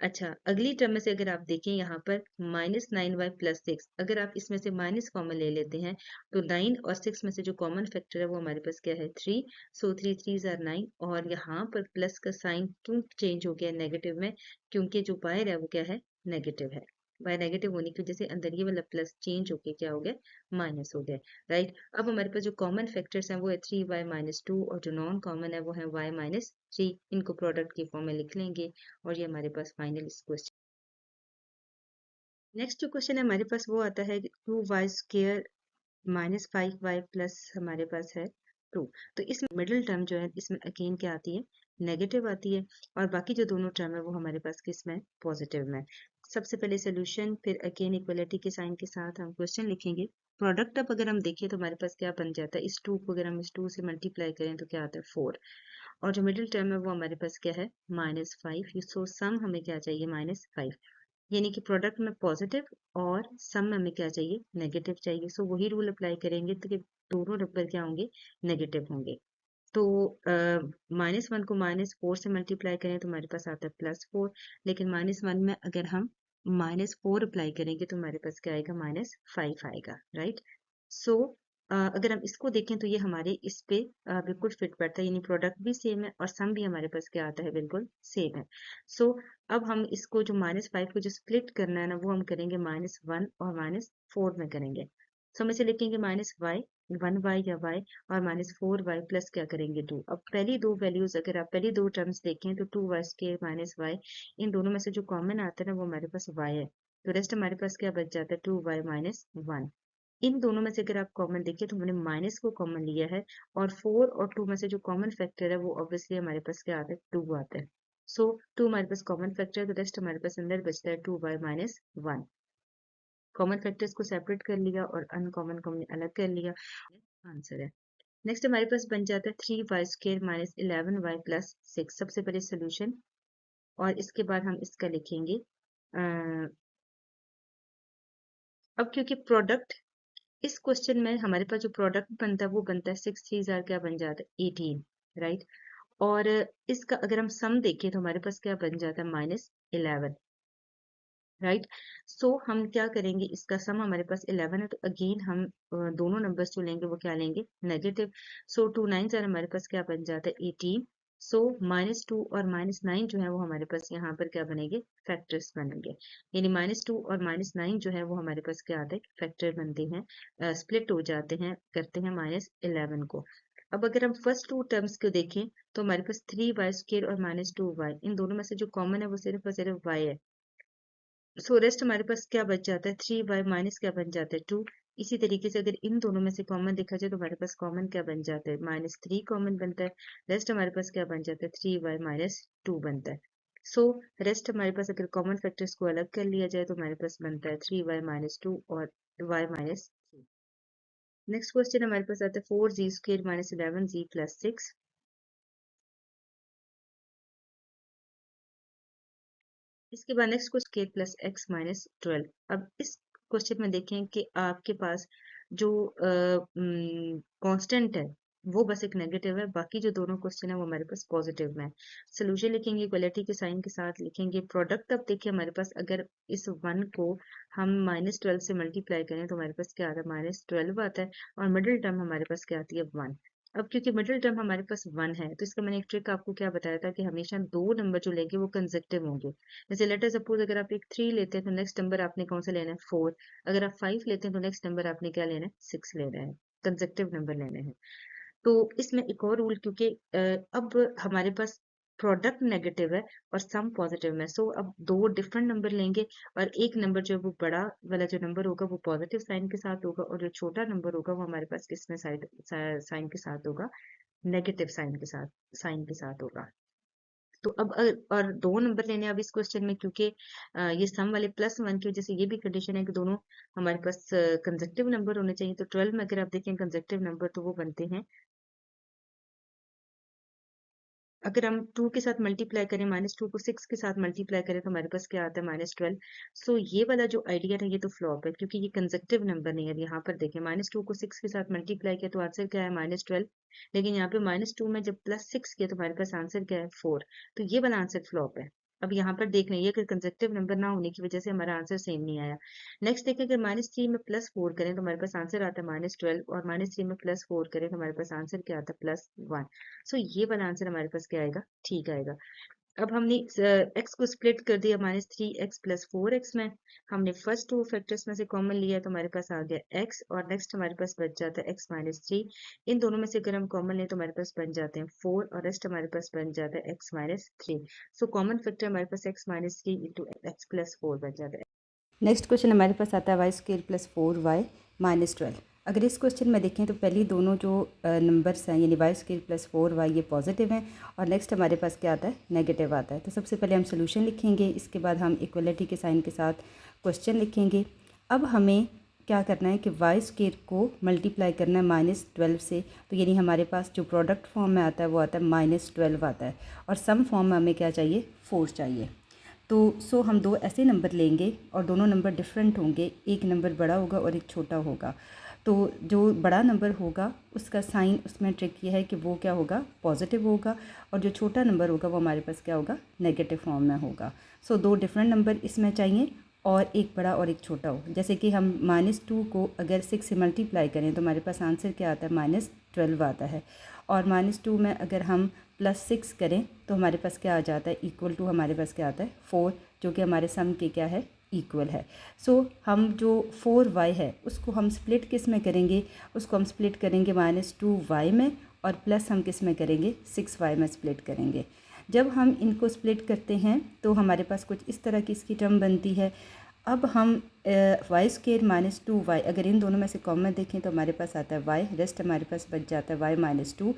Speaker 1: अच्छा, अगली टर्म में से अगर आप देखें यहाँ पर -9y + 6, अगर आप इसमें से माइनस कॉमन ले लेते हैं तो 9 और 6 में से जो कॉमन फैक्टर है वो हमारे पास क्या है, 3। सो 3 3 आर 9, और यहाँ पर प्लस का साइन क्यों चेंज हो गया नेगेटिव में, क्योंकि जो बाहर है वो क्या है, नेगेटिव है। बाय नेगेटिव होने की वजह से अंदर ये वाला प्लस चेंज होके क्या हो गया, माइनस हो गया, राइट। अब हमारे पास जो कॉमन फैक्टर्स हैं वो है 3y - 2, और जो नॉन कॉमन है वो है y-3। इनको प्रोडक्ट की फॉर्म में लिख लेंगे और ये हमारे पास फाइनल इस क्वेश्चन। नेक्स्ट जो क्वेश्चन है हमारे पास वो आता है 2y² -5y प्लस हमारे पास है 2। तो इसमें मिडिल टर्म जो है इसमें अगेन क्या आती है, नेगेटिव आती है, और बाकी जो दोनों टर्म है वो हमारे पास किस में, पॉजिटिव में। सबसे पहले सोल्यूशन, फिर अगेन इक्वलिटी के साइन के साथ हम क्वेश्चन लिखेंगे। प्रोडक्ट अब अगर हम देखें तो हमारे पास क्या बन जाता है, इस 2 को अगर हम इस 2 से मल्टीप्लाई करें तो क्या आता है, 4। और जो मिडिल टर्म है वो हमारे पास क्या है, -5। सो सम हमें क्या चाहिए, -5, यानी कि प्रोडक्ट में पॉजिटिव और सम में हमें क्या चाहिए, नेगेटिव चाहिए। सो वही रूल अप्लाई करेंगे तो कि दोनों नंबर क्या होंगे, नेगेटिव होंगे। तो -1 को -4 से मल्टीप्लाई करें तो हमारे पास आता है +4, लेकिन -1 में अगर हम -4 अप्लाई करेंगे तो हमारे पास क्या आएगा, -5 आएगा, राइट। सो अगर हम इसको देखें तो ये हमारे इस पे बिल्कुल फिट बैठता है, यानी प्रोडक्ट भी सेम है और सम भी हमारे पास क्या आता है, बिल्कुल सेम है। सो अब हम इसको जो -5 को जो स्प्लिट करना है ना वो हम करेंगे -1 और -4 में करेंगे। सो हम इसे लिखेंगे -y 1y या y और -4y प्लस क्या करेंगे 2। अब पहली दो वैल्यूज अगर आप पहली दो टर्म्स देखें तो 2y² माइनस y, इन दोनों में से जो कॉमन आता है ना वो हमारे पास y है, तो रेस्ट हमारे पास क्या बच जाता है 2y माइनस 1। इन दोनों में से अगर आप कॉमन देखिए तो हमने माइनस को कॉमन लिया है, और 4 और 2 में से जो कॉमन फैक्टर है वो ऑब्वियसली हमारे पास क्या आता है 2 आता है। सो 2 हमारे पास कॉमन फैक्टर है, तो रेस्ट हमारे पास अंदर बचता है 2y माइनस 1। कॉमन फैक्टर्स को सेपरेट कर लिया और अनकॉमन को हमने अलग कर लिया, आंसर है। नेक्स्ट हमारे पास बन जाता है 3y² माइनस 11y प्लस 6, सबसे पहले सोल्यूशन, और इसके बाद हम इसका लिखेंगे अब क्योंकि प्रोडक्ट इस क्वेश्चन में हमारे पास जो प्रोडक्ट बनता है वो बनता है 6 3 जार क्या बन जाता है 18, राइट। और इसका अगर हम सम देखें तो हमारे पास क्या बन जाता है -11, राइट। सो हम क्या करेंगे, इसका सम हमारे पास 11 है, तो अगेन हम दोनों नंबर्स जो लेंगे वो क्या लेंगे नेगेटिव। सो 2 9 जार हमारे पास क्या बन जाता है 18। सो -2 और -9 जो है वो हमारे पास यहाँ पर क्या बनेंगे फैक्टर्स बनेंगे, यानी -2 और -9 जो है वो हमारे पास क्या आते हैं फैक्टर बनते हैं, स्प्लिट हो जाते हैं, करते हैं -11 को। अब अगर हम फर्स्ट टू टर्म्स को देखें तो हमारे पास 3y² और -2y, इन दोनों में से जो कॉमन है वो सिर्फ और सिर्फ y है। सो रेस्ट हमारे पास क्या बच जाता है 3y माइनस क्या बन जाता है 2। इसी तरीके से अगर इन दोनों में से कॉमन देखा जाए तो हमारे पास कॉमन क्या बन जाता है -3 कॉमन बनता है। रेस्ट हमारे पास क्या बन जाता है 3y माइनस 2 बनता है। सो रेस्ट हमारे पास अगर कॉमन फैक्टर्स को अलग कर लिया जाए तो हमारे पास बनता है 3y माइनस 2 और y माइनस 3। नेक्स्ट क्वेश्चन हमारे पास आता है 4z² माइनस 11z प्लस 6। इसके बाद next question k plus x minus 12। अब इस क्वेश्चन में देखें कि आपके पास जो कांस्टेंट है वो बस एक नेगेटिव है, बाकी जो दोनों क्वेश्चन है वो हमारे पास पॉजिटिव में है। सोल्यूशन लिखेंगे इक्वलिटी के साइन के साथ लिखेंगे प्रोडक्ट। अब देखिए हमारे पास अगर इस 1 को हम -12 से मल्टीप्लाई करें तो हमारे पास क्या आता है -12 आता है, और मिडिल टर्म हमारे पास क्या आती है 1। अब क्योंकि मिडिल टर्म हमारे पास 1 है तो इसका मैंने एक ट्रिक आपको क्या बताया था कि हमेशा दो नंबर जो लेंगे वो कंसेक्टिव होंगे। जैसे लेटर सपोज अगर आप एक 3 लेते हैं तो नेक्स्ट नंबर आपने कौन सा लेना है 4। अगर आप 5 लेते हैं तो नेक्स्ट नंबर आपने क्या लेना है 6 लेना है, कंसेक्टिव नंबर लेने हैं। तो इसमें एक और रूल, क्योंकि अब हमारे पास प्रोडक्ट नेगेटिव है और सम पॉजिटिव में, सो अब दो डिफरेंट नंबर लेंगे, और एक नंबर जो है वो बड़ा वाला जो नंबर होगा वो पॉजिटिव साइन के साथ होगा, और जो छोटा नंबर होगा वो हमारे पास किसमें साइन के साथ होगा नेगेटिव साइन के साथ होगा। तो अब और दो नंबर लेने हैं अब इस क्वेश्चन में, क्योंकि ये सम वाले +1 की वजह से ये भी कंडीशन है कि दोनों हमारे पास कंसेक्टिव नंबर होने चाहिए। तो 12 में अगर आप देखें कंसेक्टिव नंबर तो वो बनते हैं, अगर हम 2 के साथ मल्टीप्लाई करें -2 को 6 के साथ मल्टीप्लाई करें तो हमारे पास क्या आता है -12। सो ये वाला जो आइडिया है ये तो फ्लॉप है, क्योंकि ये कंसेक्टिव नंबर नहीं है। अब यहाँ पर देखें -2 को 6 के साथ मल्टीप्लाई किया तो आंसर क्या है -12, लेकिन यहाँ पे -2 में जब +6 किया तो हमारे पास आंसर क्या है 4। तो ये वाला आंसर फ्लॉप है। अब यहाँ पर देख लें अगर कंसेक्टिव नंबर ना होने की वजह से हमारा आंसर सेम नहीं आया। नेक्स्ट देखें अगर -3 में +4 करें तो हमारे पास आंसर आता है -12, और -3 में +4 करें तो हमारे पास आंसर क्या आता है +1। सो ये वाला आंसर हमारे पास क्या आएगा ठीक आएगा। अब हमने एक्स को स्प्लिट कर दिया -3x प्लस 4x में, हमने फर्स्ट टू फैक्टर्स में से कॉमन लिया तो हमारे पास आ गया x, और नेक्स्ट हमारे पास बच जाता है x माइनस 3। इन दोनों में से अगर हम कॉमन लें तो हमारे पास बन जाते हैं 4, और रेस्ट हमारे पास बन जाता है x minus 3। So common factor हमारे पास x minus 3 into x plus 4 बन जाता है।
Speaker 2: नेक्स्ट क्वेश्चन हमारे पास आता है y² प्लस 4y माइनस 12। अगर इस क्वेश्चन में देखें तो पहली दोनों जो नंबर्स हैं यानी y² प्लस 4y ये पॉजिटिव हैं, और नेक्स्ट हमारे पास क्या आता है नेगेटिव आता है। तो सबसे पहले हम सोल्यूशन लिखेंगे, इसके बाद हम इक्वलिटी के साइन के साथ क्वेश्चन लिखेंगे। अब हमें क्या करना है कि y² को मल्टीप्लाई करना है -12 से, तो यानी हमारे पास जो प्रोडक्ट फॉर्म में आता है वो आता है -12 आता है, और सम फॉर्म में हमें क्या चाहिए 4 चाहिए। तो हम दो ऐसे नंबर लेंगे और दोनों नंबर डिफरेंट होंगे, एक नंबर बड़ा होगा और एक छोटा होगा। तो जो बड़ा नंबर होगा उसका साइन, उसमें ट्रिक ये है कि वो क्या होगा पॉजिटिव होगा, और जो छोटा नंबर होगा वो हमारे पास क्या होगा नेगेटिव फॉर्म में होगा। सो दो डिफरेंट नंबर इसमें चाहिए और एक बड़ा और एक छोटा हो। जैसे कि हम -2 को अगर 6 से मल्टीप्लाई करें तो हमारे पास आंसर क्या आता है -12 आता है, और -2 में अगर हम +6 करें तो हमारे पास क्या आ जाता है इक्वल टू हमारे पास क्या आता है 4, जो कि हमारे सम के क्या है इक्वल है। सो हम जो 4y है उसको हम स्प्लिट किस में करेंगे, उसको हम स्प्लिट करेंगे -2y में, और प्लस हम किस में करेंगे, 6y में स्प्लिट करेंगे। जब हम इनको स्प्लिट करते हैं तो हमारे पास कुछ इस तरह की इसकी टर्म बनती है। अब हम वाई स्केयर -2y, अगर इन दोनों में से कॉमन देखें तो हमारे पास आता है y, रेस्ट हमारे पास बच जाता है y -2।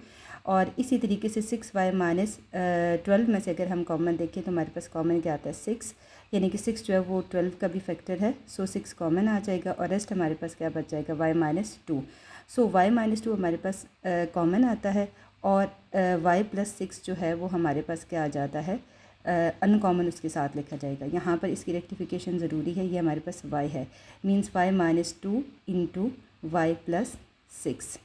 Speaker 2: और इसी तरीके से 6y -12 में से अगर हम कॉमन देखें तो हमारे पास कॉमन क्या आता है 6, यानी कि 6 जो है वो 12 का भी फैक्टर है। सो 6 कॉमन आ जाएगा और रेस्ट हमारे पास क्या बच जाएगा y -2। सो y -2 हमारे पास कॉमन आता है, और y + 6 जो है वो हमारे पास क्या आ जाता है, अनकॉमन उसके साथ लिखा जाएगा। यहाँ पर इसकी रेक्टिफिकेशन ज़रूरी है। ये हमारे पास y है, मीन्स y -2 इंटू y + 6,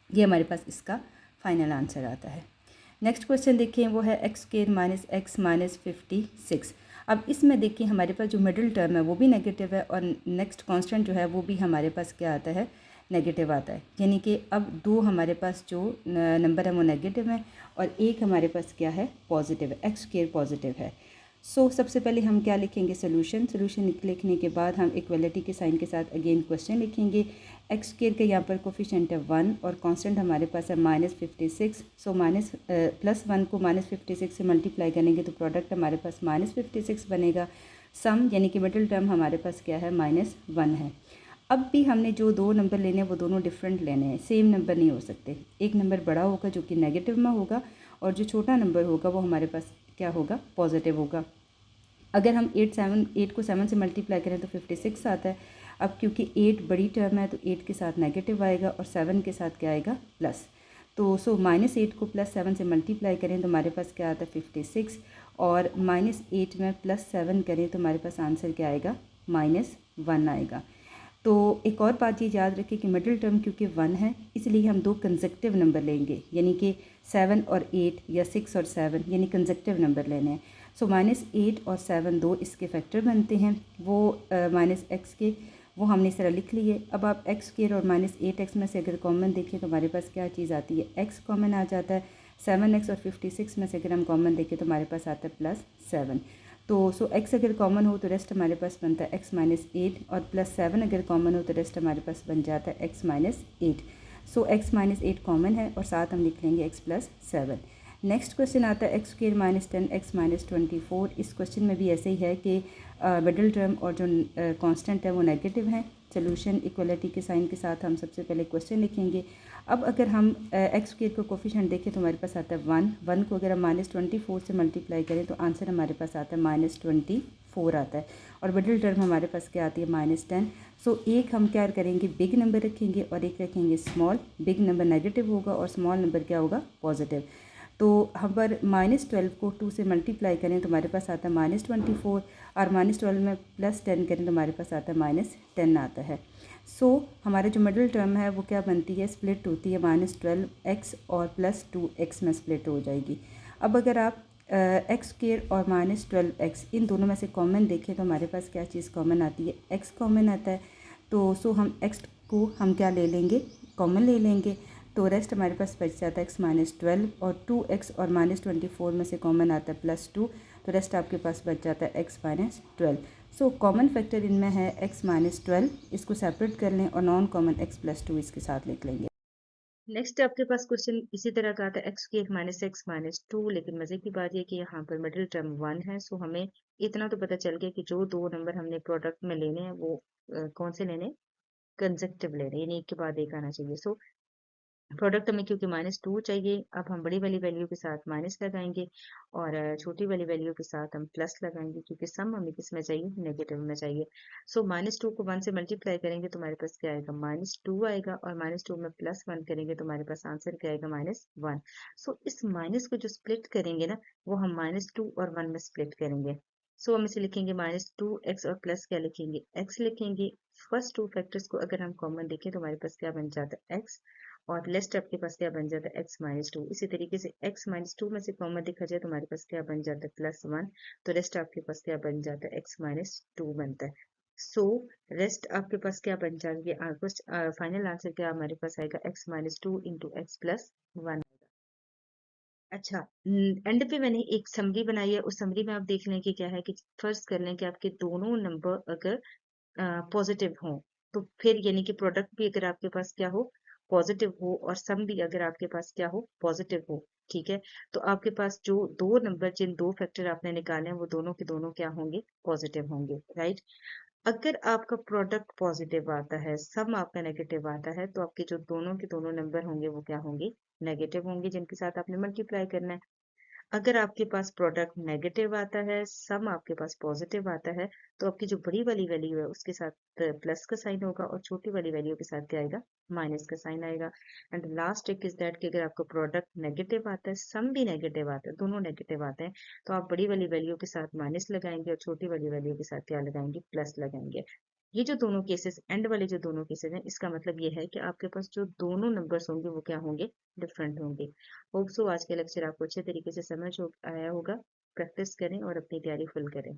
Speaker 2: ये हमारे पास इसका फाइनल आंसर आता है। नेक्स्ट क्वेश्चन देखिए, वो है x² - x -56। अब इसमें देखिए हमारे पास जो मिडिल टर्म है वो भी नेगेटिव है, और नेक्स्ट कांस्टेंट जो है वो भी हमारे पास क्या आता है, नेगेटिव आता है। यानी कि अब दो हमारे पास जो नंबर है वो नेगेटिव है और एक हमारे पास क्या है, पॉजिटिव है, x² पॉजिटिव है। सो सबसे पहले हम क्या लिखेंगे, सोल्यूशन लिखने के बाद हम इक्वलिटी के साइन के साथ अगेन क्वेश्चन लिखेंगे। x² के यहाँ पर कोफिशिएंट है 1 और कांस्टेंट हमारे पास है -56। सो +1 को -56 से मल्टीप्लाई करेंगे तो प्रोडक्ट हमारे पास -56 बनेगा। सम यानी कि मिडिल टर्म हमारे पास क्या है, -1 है। अब भी हमने जो दो नंबर लेने हैं वो दोनों डिफरेंट लेने हैं, सेम नंबर नहीं हो सकते। एक नंबर बड़ा होगा जो कि नेगेटिव में होगा, और जो छोटा नंबर होगा वो हमारे पास क्या होगा, पॉजिटिव होगा। अगर हम 8 को 7 से मल्टीप्लाई करें तो 56 आता है। अब क्योंकि 8 बड़ी टर्म है तो 8 के साथ नेगेटिव आएगा और 7 के साथ क्या आएगा, प्लस। तो -8 को +7 से मल्टीप्लाई करें तो हमारे पास क्या आता है, 56, और -8 में +7 करें तो हमारे पास आंसर क्या आएगा, -1 आएगा। तो एक और बात ये याद रखें कि मिडिल टर्म क्योंकि 1 है इसलिए हम दो कंसेक्टिव नंबर लेंगे, यानी कि 7 और 8 या 6 और 7, यानी कंसेक्टिव नंबर लेने हैं। सो -8 और 7 दो इसके फैक्टर बनते हैं, वो -x के, वो हमने इस तरह लिख लिए। अब आप x² और -8x में से अगर कॉमन देखें तो हमारे पास क्या चीज़ आती है, x कॉमन आ जाता है। 7x और 56 में से अगर हम कॉमन देखें तो हमारे पास आता है +7। तो x अगर कॉमन हो तो रेस्ट हमारे पास बनता है x -8, और +7 अगर कॉमन हो तो रेस्ट हमारे पास बन जाता है x -8। सो x -8 कॉमन है और साथ हम लिख लेंगे x + 7। नेक्स्ट क्वेश्चन आता है x² - 10 x -24। इस क्वेश्चन में भी ऐसे ही है कि मिडिल टर्म और जो कांस्टेंट है वो नेगेटिव है। सोल्यूशन इक्वलिटी के साइन के साथ हम सबसे पहले क्वेश्चन लिखेंगे। अब अगर हम x² को कोफिशिएंट देखें तो हमारे पास आता है 1 को अगर हम -24 से मल्टीप्लाई करें तो आंसर हमारे पास आता है -24 आता है, और मिडिल टर्म हमारे पास क्या आती है, -10। सो एक हम क्या करेंगे, बिग नंबर रखेंगे और एक रखेंगे स्मॉल। बिग नंबर नेगेटिव होगा और स्मॉल नंबर क्या होगा, पॉजिटिव। तो हम पर -12 को 2 से मल्टीप्लाई करें तो हमारे पास आता है -24, और -12 में +10 करें तो हमारे पास आता है -10 आता है। सो हमारे जो मिडिल टर्म है वो क्या बनती है, स्प्लिट होती है, -12x और +2x में स्प्लिट हो जाएगी। अब अगर आप x² और -12x इन दोनों में से कॉमन देखें तो हमारे पास क्या चीज़ कॉमन आती है, x कॉमन आता है। तो सो हम x को हम क्या ले लेंगे, कॉमन ले लेंगे, तो रेस्ट हमारे पास बच जाता है x -12, और 2x और -24 में से कॉमन आता है +2, तो रेस्ट आपके पास बच जाता है x -12। सो कॉमन फैक्टर इनमें है x -12, इसको सेपरेट कर लें और नॉन कॉमन x + 2 इसके साथ लिख लेंगे।
Speaker 1: नेक्स्ट आपके पास क्वेश्चन इसी तरह का आता है x² - x -2, लेकिन मजे की बात ये कि यहाँ पर मिडिल टर्म 1 है। सो हमें इतना तो पता चल गया कि जो दो नंबर हमने प्रोडक्ट में लेने हैं वो कौन से लेने, कंसेक्टिव लेने, यानी एक के बाद एक आना चाहिए। सो प्रोडक्ट हमें क्योंकि -2 चाहिए, अब हम बड़ी वाली वैल्यू के साथ माइनस लगाएंगे और छोटी वाली वैल्यू के साथ हम प्लस लगाएंगे, क्योंकि सम हमें किस में चाहिए, नेगेटिव में चाहिए। सो -2 को 1 से मल्टीप्लाई करेंगे तो हमारे पास क्या आएगा, -2 आएगा, और -2 में +1 करेंगे तो हमारे पास आंसर क्या आएगा, -1। सो इस माइनस को जो स्प्लिट करेंगे ना, वो हम -2 और 1 में स्प्लिट करेंगे। सो हम इसे लिखेंगे -2x, और प्लस क्या लिखेंगे, x लिखेंगे। फर्स्ट टू फैक्टर्स को अगर हम कॉमन देखें तो हमारे पास क्या बन जाता है, x, और लेस्ट आपके पास क्या बन जाता है, x -2। इसी तरीके से x -2 में से कॉमन देखा जाए तो हमारे पास क्या बन जाता है, +1, तो रेस्ट आपके पास क्या बन जाता है, x -2 बनता है। सो रेस्ट आपके पास क्या बन जाएगी, फाइनल आंसर क्या हमारे पास आएगा, x -2 इंटू x + 1। अच्छा, एंड पे मैंने एक समरी बनाई है, उस समरी में आप देख लें कि क्या है कि फर्ज कर लें कि आपके दोनों नंबर अगर पॉजिटिव हो, तो फिर यानी कि प्रोडक्ट भी अगर आपके पास क्या हो, पॉजिटिव हो, और सम भी अगर आपके पास क्या हो, पॉजिटिव हो। ठीक है, तो आपके पास जो दो नंबर, जिन दो फैक्टर आपने निकाले हैं, वो दोनों के दोनों क्या होंगे, पॉजिटिव होंगे, राइट। अगर आपका प्रोडक्ट पॉजिटिव आता है, सम आपका नेगेटिव आता है, तो आपके जो दोनों के दोनों नंबर होंगे वो क्या होंगे, नेगेटिव होंगे, जिनके साथ आपने मल्टीप्लाई करना है। अगर आपके पास प्रोडक्ट नेगेटिव आता है, सम आपके पास पॉजिटिव आता है, तो आपकी जो बड़ी वाली वैल्यू है उसके साथ प्लस का साइन होगा, और छोटी वाली वैल्यू के साथ क्या आएगा, माइनस का साइन आएगा। And last trick is that कि अगर आपका प्रोडक्ट नेगेटिव आता है, सम भी नेगेटिव आता है, दोनों नेगेटिव आते हैं, तो आप बड़ी वाली वैल्यू के साथ माइनस लगाएंगे और छोटी वाली वैल्यू के साथ क्या लगाएंगे, प्लस लगाएंगे। ये जो दोनों केसेस, एंड वाले जो दोनों केसेस हैं, इसका मतलब ये है कि आपके पास जो दोनों नंबर्स होंगे वो क्या होंगे, डिफरेंट होंगे। होप सो आज का लेक्चर आपको अच्छे तरीके से समझ हो आया होगा। प्रैक्टिस करें और अपनी तैयारी फुल करें।